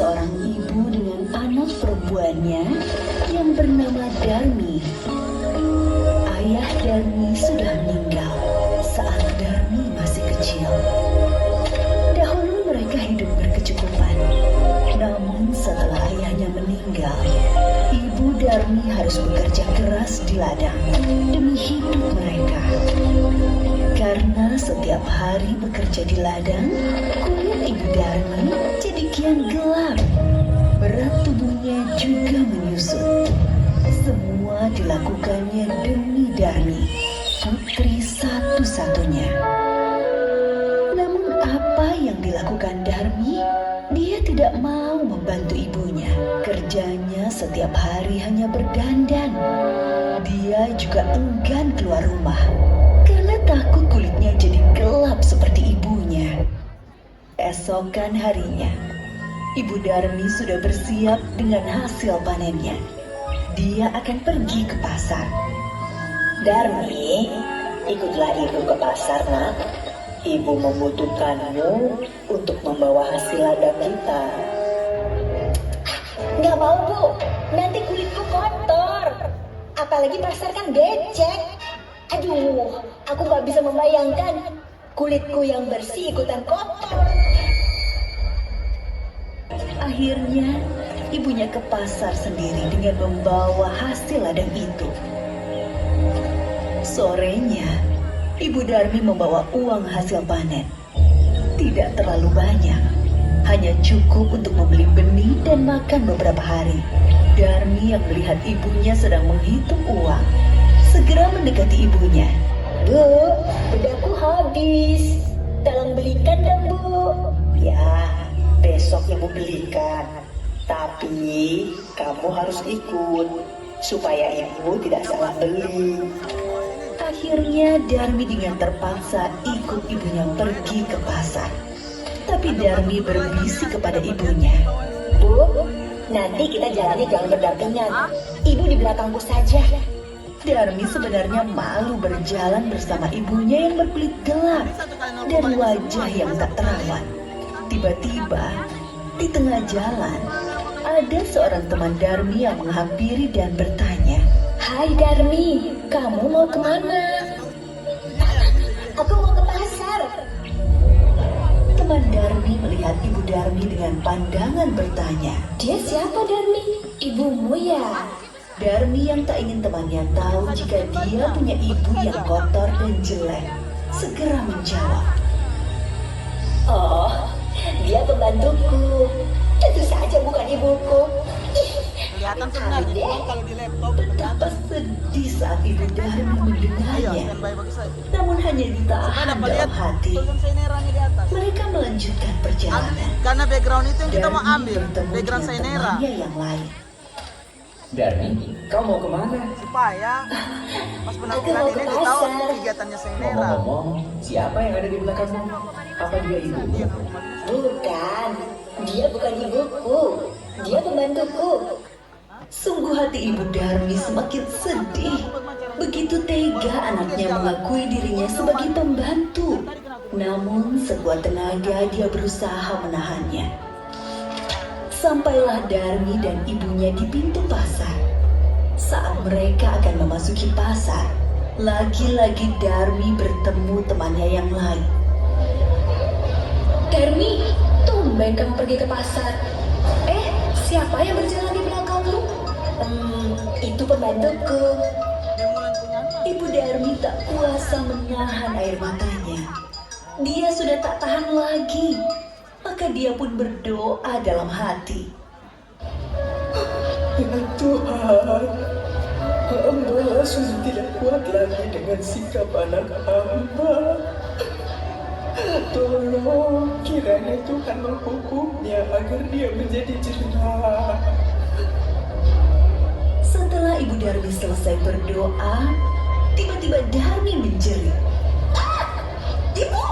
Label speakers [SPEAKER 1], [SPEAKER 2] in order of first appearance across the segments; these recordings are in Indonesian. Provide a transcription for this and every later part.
[SPEAKER 1] seorang ibu dengan anak perempuannya yang bernama Darmi. Ayah Darmi sudah meninggal saat Darmi masih kecil. Dahulu mereka hidup berkecukupan. Namun setelah ayahnya meninggal, ibu Darmi harus bekerja keras di ladang demi hidup mereka. Karena setiap hari bekerja di ladang, kulit ibu Darmi jadi kian gelap. Berat tubuhnya juga menyusut. Semua dilakukannya demi Darmi, putri satu-satunya. Namun apa yang dilakukan Darmi? Dia tidak mau membantu ibunya. Kerjanya setiap hari hanya berdandan. Dia juga enggan keluar rumah karena takut kulitnya jadi gelap seperti ibunya. Esokan harinya, ibu Darmi sudah bersiap dengan hasil panennya. Dia akan pergi ke pasar.
[SPEAKER 2] Darmi, ikutlah ibu ke pasar, nak. Ibu membutuhkanmu untuk membawa hasil ladang kita.
[SPEAKER 3] Nggak mau, Bu. Nanti kulitku kotor. Apalagi pasar kan becek. Aduh, aku nggak bisa membayangkan kulitku yang bersih ikutan kotor.
[SPEAKER 1] Akhirnya, ibunya ke pasar sendiri dengan membawa hasil ladang itu. Sorenya, ibu Darmi membawa uang hasil panen. Tidak terlalu banyak, hanya cukup untuk membeli benih dan makan beberapa hari. Darmi yang melihat ibunya sedang menghitung uang, segera mendekati ibunya.
[SPEAKER 3] Bu, bedakku habis. Tolong belikan dong, Bu.
[SPEAKER 2] Ya, besok ibu belikan. Tapi kamu harus ikut supaya ibu tidak salah beli.
[SPEAKER 1] Akhirnya Darmi dengan terpaksa ikut ibunya pergi ke pasar. Tapi Darmi berbisik kepada ibunya.
[SPEAKER 3] Bu, nanti kita jalannya jangan berdampingan. Ibu di belakangku saja.
[SPEAKER 1] Darmi sebenarnya malu berjalan bersama ibunya yang berkulit gelap dan wajah yang tak terawat. Tiba-tiba, di tengah jalan, ada seorang teman Darmi yang menghampiri dan bertanya.
[SPEAKER 3] Hai Darmi, kamu mau kemana? Aku mau ke pasar.
[SPEAKER 1] Teman Darmi melihat ibu Darmi dengan pandangan bertanya.
[SPEAKER 3] Dia siapa Darmi? Ibumu ya?
[SPEAKER 1] Darmi yang tak ingin temannya tahu jika dia punya ibu yang kotor dan jelek, segera menjawab.
[SPEAKER 3] Oh, dia pembantuku. Tentu saja bukan ibuku.
[SPEAKER 4] Kelihatan sebenarnya Bang, kalau di laptop
[SPEAKER 1] Betapa sedih saat ibu Darmi
[SPEAKER 4] ayo
[SPEAKER 1] mendengarnya.
[SPEAKER 4] standby bagi saya.
[SPEAKER 1] Namun hanya ditahan
[SPEAKER 4] Dapat
[SPEAKER 1] dalam
[SPEAKER 4] lihat
[SPEAKER 1] hati.
[SPEAKER 4] tulisan Sainera-nya di atas.
[SPEAKER 1] Mereka melanjutkan perjalanan.
[SPEAKER 4] Karena background itu yang kita mau
[SPEAKER 1] Darmi
[SPEAKER 4] ambil,
[SPEAKER 1] bertemu
[SPEAKER 4] background
[SPEAKER 1] dengan
[SPEAKER 4] Sainera.
[SPEAKER 1] temannya yang lain.
[SPEAKER 5] Darmi, kau mau kemana?
[SPEAKER 4] Supaya pas
[SPEAKER 3] Aku
[SPEAKER 4] penampilan
[SPEAKER 3] mau
[SPEAKER 4] ini
[SPEAKER 3] ke
[SPEAKER 4] ditahu
[SPEAKER 3] pasar.
[SPEAKER 4] kegiatannya Sainera.
[SPEAKER 5] Ngomong-ngomong, siapa yang ada di belakangmu? Apa dia ibumu?
[SPEAKER 3] Bukan, dia bukan ibuku. Dia pembantuku.
[SPEAKER 1] Sungguh hati ibu Darmi semakin sedih. Begitu tega anaknya mengakui dirinya sebagai pembantu. Namun sekuat tenaga dia berusaha menahannya. Sampailah Darmi dan ibunya di pintu pasar. Saat mereka akan memasuki pasar, lagi-lagi Darmi bertemu temannya yang lain.
[SPEAKER 3] Darmi, tumben kamu pergi ke pasar. Siapa yang berjalan di belakangmu? Itu pembantuku.
[SPEAKER 1] Ibu Darmi tak kuasa menahan air matanya. Dia sudah tak tahan lagi. Maka dia pun berdoa dalam hati.
[SPEAKER 6] Ya Tuhan, hamba sudah tidak kuat lagi dengan sikap anak hamba. Tolong kiranya Tuhan menghukumnya agar dia menjadi jerah.
[SPEAKER 1] Setelah ibu Darmi selesai berdoa, tiba-tiba Darmi menjerit. Ibu!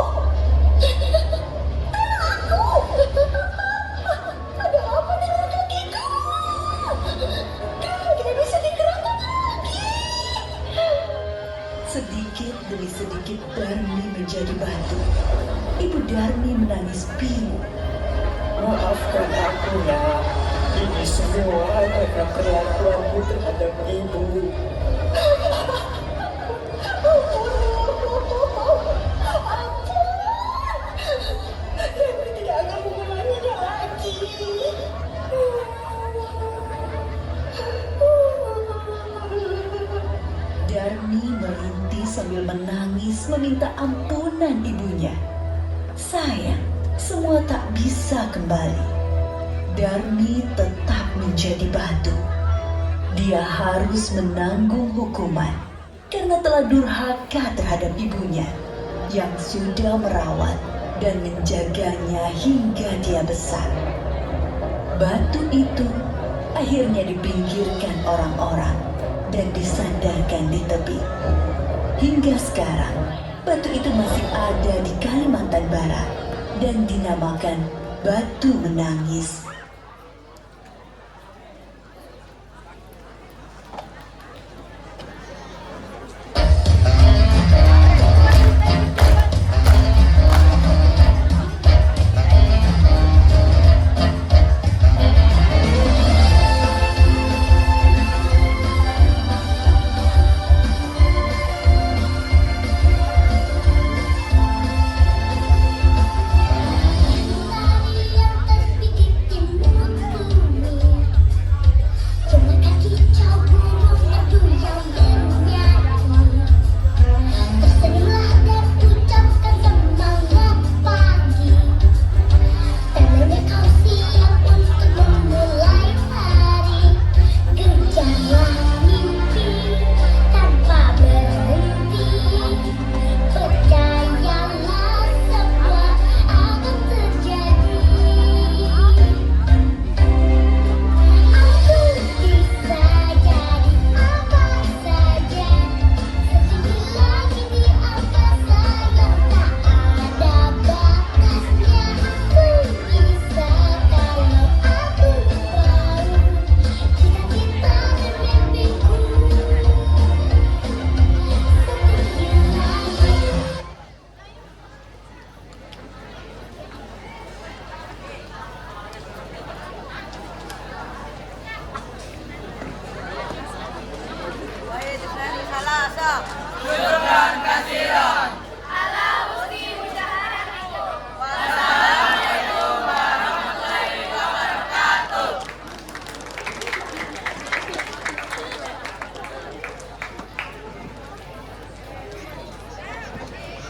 [SPEAKER 3] Ada apa dengan kakiku? Tidak bisa digerakkan lagi.
[SPEAKER 1] Sedikit demi sedikit Darmi menjadi batu. Ibu Darmi menangis pilu.
[SPEAKER 6] Maafkan aku nak. Ini semua karena perlakuanmu terhadap ibu.
[SPEAKER 3] Darmi tidak akan mengulanginya lagi.
[SPEAKER 1] Darmi merintih sambil menangis meminta ampunan ibunya. Sayang, semua tak bisa kembali. Darmi tetap menjadi batu. Dia harus menanggung hukuman karena telah durhaka terhadap ibunya yang sudah merawat dan menjaganya hingga dia besar. Batu itu akhirnya dipinggirkan orang-orang dan disandarkan di tepi. Hingga sekarang, batu itu masih ada di Kalimantan Barat dan dinamakan Batu Menangis